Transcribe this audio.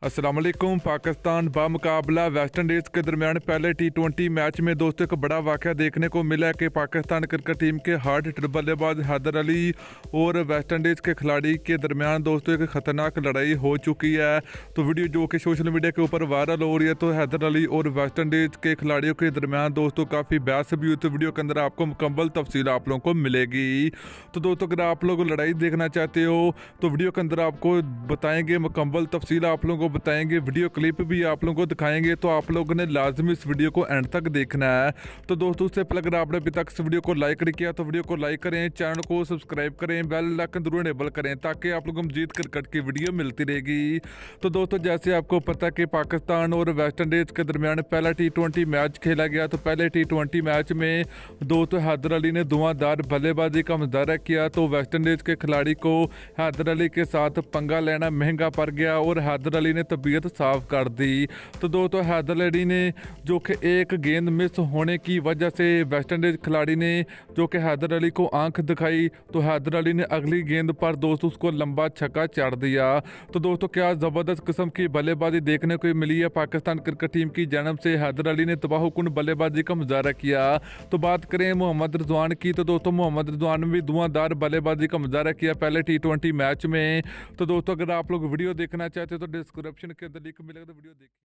अस्सलाम वालेकुम। Pakistan बामुकाबला West Indies के दरमियान पहले T20 मैच में दोस्तों एक बड़ा वाक़या देखने को मिला कि पाकिस्तान क्रिकेट टीम के हार्ड हिटर बल्लेबाज हैदर अली और वेस्ट इंडीज़ के खिलाड़ी के दरमियान दोस्तों एक ख़तरनाक लड़ाई हो चुकी है। तो वीडियो जो कि सोशल मीडिया के ऊपर वायरल हो रही है, तो हैदर अली और वेस्ट इंडीज़ के खिलाड़ियों के दरमियान दोस्तों काफ़ी बहस भी हुई। तो वीडियो के अंदर आपको मुकम्मल तफसील आप लोगों को मिलेगी। तो दोस्तों अगर आप लोग लड़ाई देखना चाहते हो तो वीडियो के अंदर आपको बताएंगे, मुकम्मल तफसील आप लोगों को बताएंगे, वीडियो क्लिप भी आप लोगों को दिखाएंगे। तो आप लोगों ने लाजमी इस वीडियो को एंड तक देखना है। तो दोस्तों उससे पहले अगर आपने अभी तक इस वीडियो को लाइक नहीं किया तो वीडियो को लाइक करें, चैनल को सब्सक्राइब करें, बेल आइकन जरूर इनेबल करें ताकि आप लोगों को मजीद क्रिकेट की वीडियो मिलती रहेगी। तो दोस्तों जैसे आपको पता है कि पाकिस्तान और वेस्ट इंडीज़ के दरमियान पहला T20 मैच खेला गया। तो पहले T20 मैच में दोस्तों हैदर अली ने धुआंधार बल्लेबाजी का मुजाहरा किया। तो वेस्ट इंडीज़ के खिलाड़ी को हैदर अली के साथ पंगा लेना महंगा पड़ गया और हैदर अली ने तबीयत साफ कर दी। तो दोस्तों हैदर अली ने जो कि एक गेंद मिस होने की वजह से वेस्ट इंडीज खिलाड़ी ने जो कि हैदर अली को आंख दिखाई, तो हैदर अली ने अगली गेंद पर दोस्तों उसको लंबा छक्का चाड़ दिया। तो दोस्तों क्या ज़बरदस्त किस्म की बल्लेबाजी देखने को मिली है पाकिस्तान क्रिकेट टीम की जानब से। हैदर अली ने तबाहकुन बल्लेबाजी का मुजाहरा किया। तो बात करें मोहम्मद रिजवान की, तो दोस्तों मोहम्मद रिजवान ने भी धुआंधार बल्लेबाजी का मुजाहरा किया पहले T20 मैच में। तो दोस्तों अगर आप लोग वीडियो देखना चाहते हो तो डिस्क्रिप्शन के अंदर लिंक मिलेगा, तो वीडियो देखिए।